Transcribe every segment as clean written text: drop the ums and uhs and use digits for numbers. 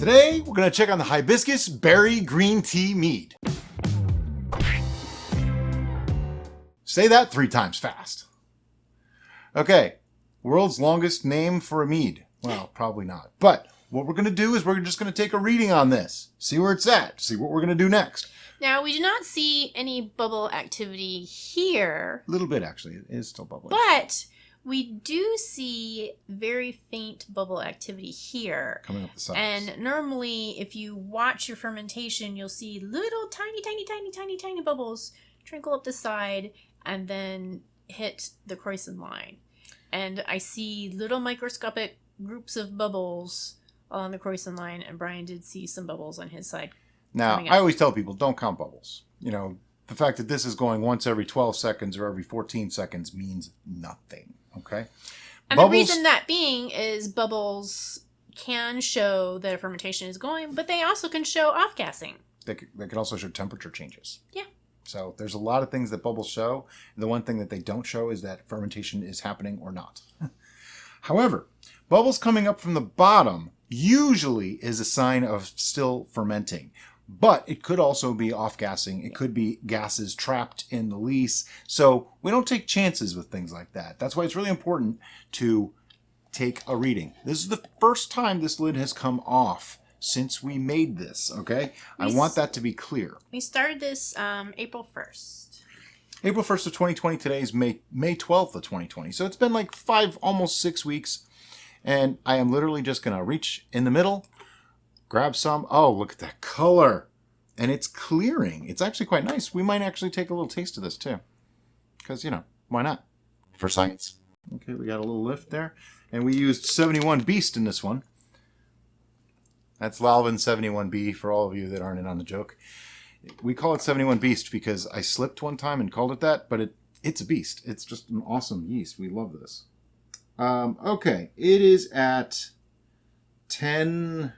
Today, we're going to check on the Hibiscus Berry Green Tea Mead. Say that 3 times fast. Okay, world's longest name for a mead. Well, probably not. But what we're going to do is we're just going to take a reading on this, see where it's at, see what we're going to do next. Now, we do not see any bubble activity here. A little bit, actually. It is still bubbling. But we do see very faint bubble activity here. Coming up the sides. And normally, if you watch your fermentation, you'll see little tiny bubbles trickle up the side and then hit the Croissant line. And I see little microscopic groups of bubbles along the Croissant line, and Brian did see some bubbles on his side. Now, I always tell people, don't count bubbles. You know, the fact that this is going once every 12 seconds or every 14 seconds means nothing, okay? And the reason that being is bubbles can show that a fermentation is going, but they also can show off-gassing. They can also show temperature changes. Yeah. So there's a lot of things that bubbles show. The one thing that they don't show is that fermentation is happening or not. However, bubbles coming up from the bottom usually is a sign of still fermenting. But it could also be off-gassing. It could be gases trapped in the lees. So we don't take chances with things like that. That's why it's really important to take a reading. This is the first time this lid has come off since we made this, okay? I want that to be clear. We started this April 1st. April 1st of 2020. Today is May 12th of 2020. So it's been like 5, almost 6 weeks. And I am literally just going to reach in the middle, grab some. Oh, look at that color. And it's clearing. It's actually quite nice. We might actually take a little taste of this too. Because, you know, why not? For science. Okay, we got a little lift there. And we used 71 Beast in this one. That's Lalvin 71B for all of you that aren't in on the joke. We call it 71 Beast because I slipped one time and called it that, but it's a beast. It's just an awesome yeast. We love this. Okay, it is at 10...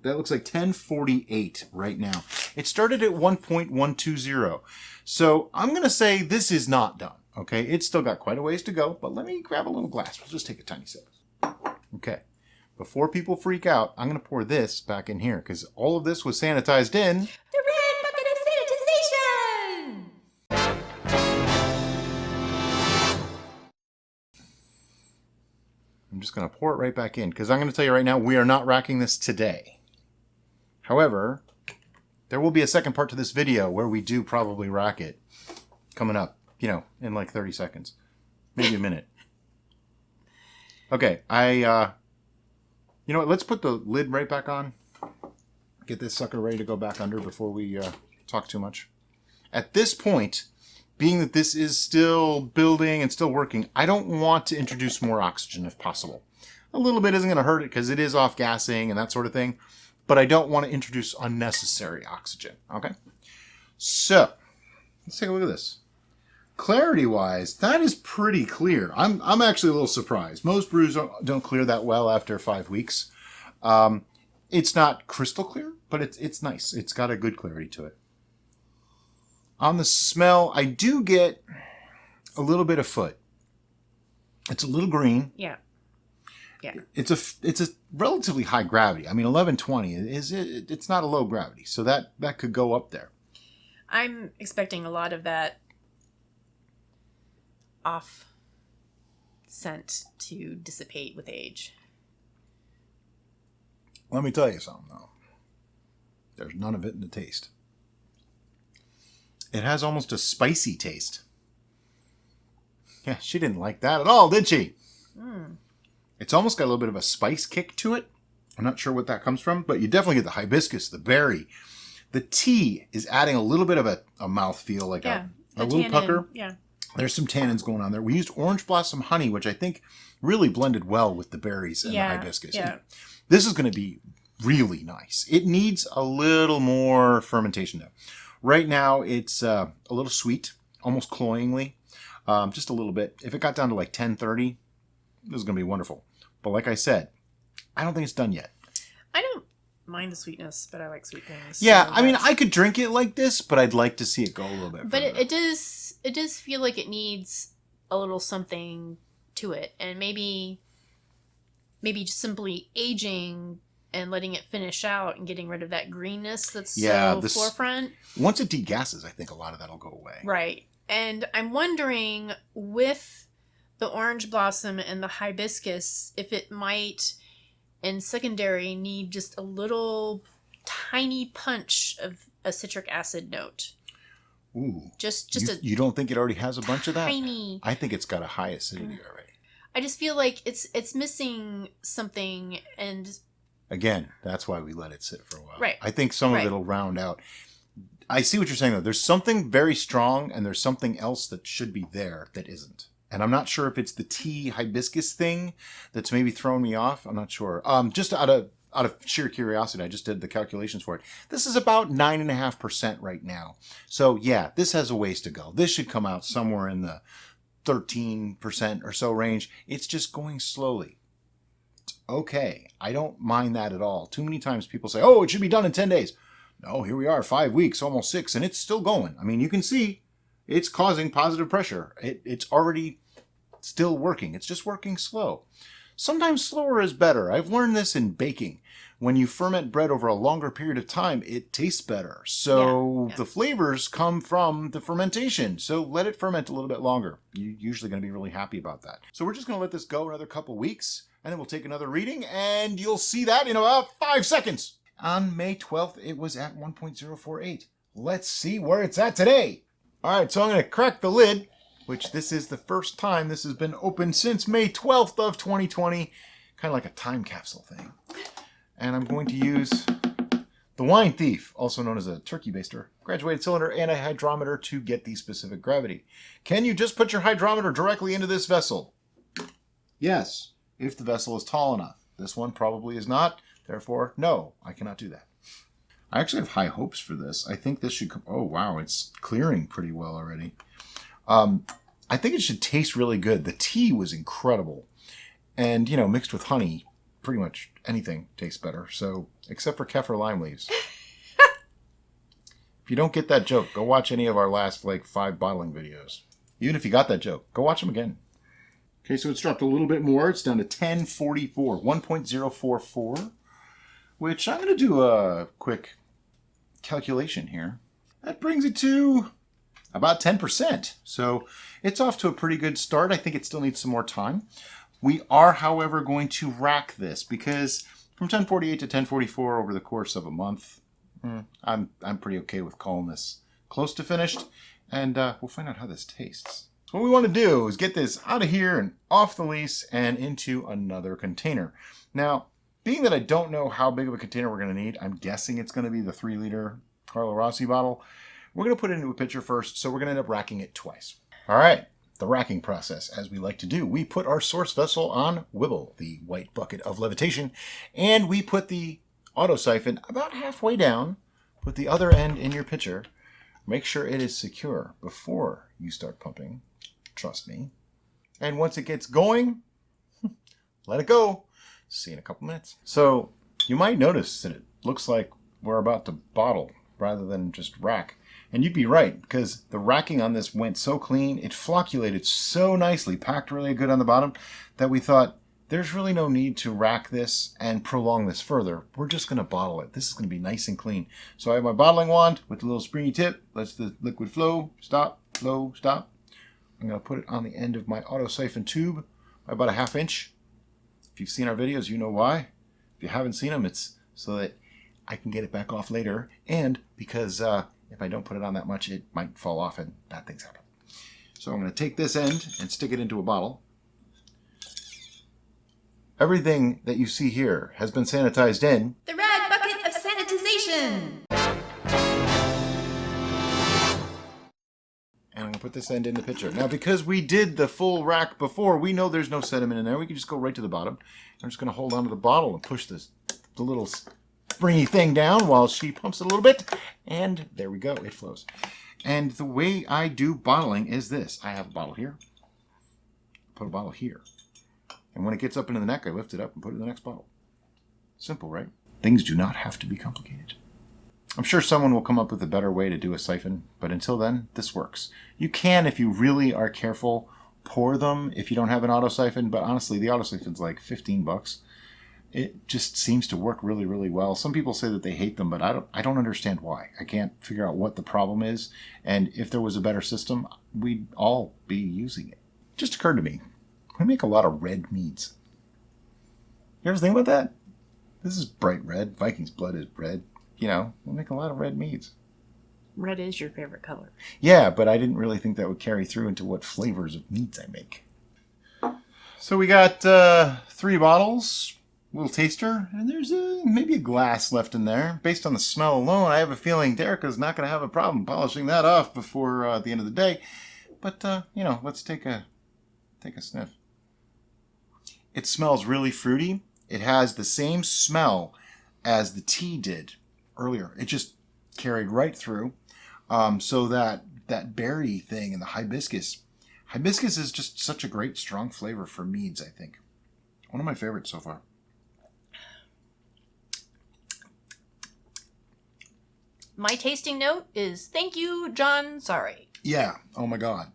that looks like 10:48 right now. It started at 1.120. So I'm going to say this is not done. Okay, it's still got quite a ways to go, but let me grab a little glass. We'll just take a tiny sip. Okay, before people freak out, I'm going to pour this back in here because all of this was sanitized in The red bucket of sanitization! I'm just going to pour it right back in because I'm going to tell you right now, we are not racking this today. However, there will be a second part to this video where we do probably rack it coming up, you know, in like 30 seconds, maybe a minute. Okay, you know what, let's put the lid right back on. Get this sucker ready to go back under before we talk too much. At this point, being that this is still building and still working, I don't want to introduce more oxygen if possible. A little bit isn't going to hurt it because it is off-gassing and that sort of thing. But I don't want to introduce unnecessary oxygen. Okay? So, let's take a look at this. Clarity-wise, that is pretty clear. I'm actually a little surprised. Most brews don't clear that well after 5 weeks. It's not crystal clear, but it's nice. It's got a good clarity to it. On the smell, I do get a little bit of foot. It's a little green. Yeah. Yeah. It's a relatively high gravity. I mean, 1120 it's not a low gravity, so that could go up there. I'm expecting a lot of that off scent to dissipate with age. Let me tell you something, though. There's none of it in the taste. It has almost a spicy taste. Yeah, she didn't like that at all, did she? Mm. It's almost got a little bit of a spice kick to it. I'm not sure what that comes from, but you definitely get the hibiscus, the berry. The tea is adding a little bit of a mouthfeel, like a little pucker. Yeah. There's some tannins going on there. We used orange blossom honey, which I think really blended well with the berries and the hibiscus. Yeah. This is going to be really nice. It needs a little more fermentation though. Right now, it's a little sweet, almost cloyingly, just a little bit. If it got down to like 10:30, this is going to be wonderful. But like I said, I don't think it's done yet. I don't mind the sweetness, but I like sweet things. Yeah, so I mean, I could drink it like this, but I'd like to see it go a little bit But further. it does feel like it needs a little something to it. And maybe just simply aging and letting it finish out and getting rid of that greenness that's forefront. Once it degasses, I think a lot of that'll go away. Right. And I'm wondering, with the orange blossom and the hibiscus, if it might, in secondary, need just a little tiny punch of a citric acid note. Ooh. You don't think it already has a bunch of that? Tiny. I think it's got a high acidity already. I just feel like it's missing something, and again, that's why we let it sit for a while. Right. I think some of it'll round out. I see what you're saying though. There's something very strong, and there's something else that should be there that isn't. And I'm not sure if it's the tea hibiscus thing that's maybe throwing me off. I'm not sure. Just out of sheer curiosity, I just did the calculations for it. This is about 9.5% right now. So yeah, this has a ways to go. This should come out somewhere in the 13% or so range. It's just going slowly. It's okay. I don't mind that at all. Too many times people say, oh, it should be done in 10 days. No, here we are, 5 weeks, almost 6, and it's still going. I mean, you can see it's causing positive pressure. It's already still working. It's just working slow. Sometimes slower is better. I've learned this in baking. When you ferment bread over a longer period of time, it tastes better. So the flavors come from the fermentation. So let it ferment a little bit longer. You're usually going to be really happy about that. So we're just going to let this go another couple weeks, and then we'll take another reading, and you'll see that in about 5 seconds. On May 12th, it was at 1.048. Let's see where it's at today. All right, so I'm going to crack the lid, which this is the first time this has been open since May 12th of 2020. Kind of like a time capsule thing. And I'm going to use the Wine Thief, also known as a turkey baster, graduated cylinder, and a hydrometer to get the specific gravity. Can you just put your hydrometer directly into this vessel? Yes, if the vessel is tall enough. This one probably is not. Therefore, no, I cannot do that. I actually have high hopes for this. I think this should come... Oh, wow, it's clearing pretty well already. I think it should taste really good. The tea was incredible. And, mixed with honey, pretty much anything tastes better. So, except for kaffir lime leaves. If you don't get that joke, go watch any of our last, 5 bottling videos. Even if you got that joke, go watch them again. Okay, so it's dropped a little bit more. It's down to 1044, 1.044, which I'm going to do a quick calculation here. That brings it to about 10%. So it's off to a pretty good start. I think it still needs some more time. We are, however, going to rack this because from 1048 to 1044 over the course of a month, I'm pretty okay with calling this close to finished. And we'll find out how this tastes. So what we want to do is get this out of here and off the lease and into another container. Now, being that I don't know how big of a container we're going to need, I'm guessing it's going to be the 3-liter Carlo Rossi bottle. We're going to put it into a pitcher first, so we're going to end up racking it twice. All right, the racking process, as we like to do. We put our source vessel on Wibble, the white bucket of levitation, and we put the auto siphon about halfway down, put the other end in your pitcher. Make sure it is secure before you start pumping. Trust me. And once it gets going, let it go. See you in a couple minutes. So you might notice that it looks like we're about to bottle rather than just rack. And you'd be right, because the racking on this went so clean, it flocculated so nicely, packed really good on the bottom, that we thought, there's really no need to rack this and prolong this further. We're just going to bottle it. This is going to be nice and clean. So I have my bottling wand with the little springy tip. Lets the liquid flow, stop, flow, stop. I'm going to put it on the end of my auto siphon tube by about a 1/2 inch. If you've seen our videos, you know why. If you haven't seen them, it's so that I can get it back off later. And because if I don't put it on that much, it might fall off and bad things happen. So I'm going to take this end and stick it into a bottle. Everything that you see here has been sanitized in the red bucket of sanitization. And I'm going to put this end in the pitcher. Now, because we did the full rack before, we know there's no sediment in there. We can just go right to the bottom. I'm just going to hold onto the bottle and push the little springy thing down while she pumps it a little bit. And there we go. It flows. And the way I do bottling is this. I have a bottle here. Put a bottle here. And when it gets up into the neck, I lift it up and put it in the next bottle. Simple, right? Things do not have to be complicated. I'm sure someone will come up with a better way to do a siphon, but until then, this works. You can, if you really are careful, pour them if you don't have an auto siphon, but honestly, the auto siphon's like $15. it just seems to work really, really well. Some people say that they hate them, but I don't understand why. I can't figure out what the problem is. And if there was a better system, we'd all be using it. It just occurred to me, we make a lot of red meads. You ever think about that? This is bright red. Viking's blood is red. You know, we make a lot of red meads. Red is your favorite color. Yeah, but I didn't really think that would carry through into what flavors of meads I make. So we got 3 bottles, little taster, and there's maybe a glass left in there. Based on the smell alone, I have a feeling Derica's not going to have a problem polishing that off before the end of the day. But, you know, let's take a sniff. It smells really fruity. It has the same smell as the tea did earlier. It just carried right through. So that berry thing and the hibiscus. Hibiscus is just such a great, strong flavor for meads, I think. One of my favorites so far. My tasting note is thank you, John. Sorry. Yeah. Oh my God.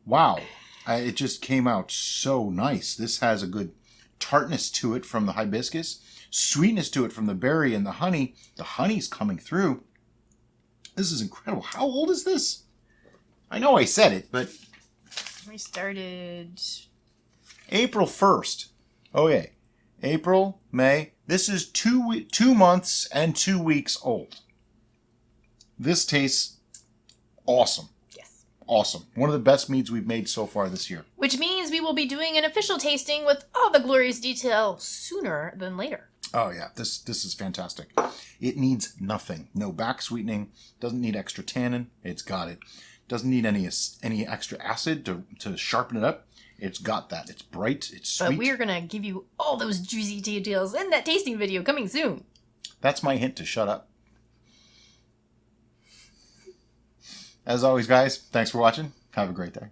Wow. It just came out so nice. This has a good tartness to it from the hibiscus, sweetness to it from the berry and the honey. The honey's coming through. This is incredible. How old is this? I know I said it, but... We started... April 1st. Okay. April, May. This is 2 months and 2 weeks old. This tastes awesome. Yes. Awesome. One of the best meads we've made so far this year. Which means we will be doing an official tasting with all the glorious detail sooner than later. Oh yeah, this is fantastic. It needs nothing. No back sweetening. Doesn't need extra tannin. It's got it. Doesn't need any extra acid to sharpen it up. It's got that. It's bright. It's sweet. But we're going to give you all those juicy details in that tasting video coming soon. That's my hint to shut up. As always, guys, thanks for watching. Have a great day.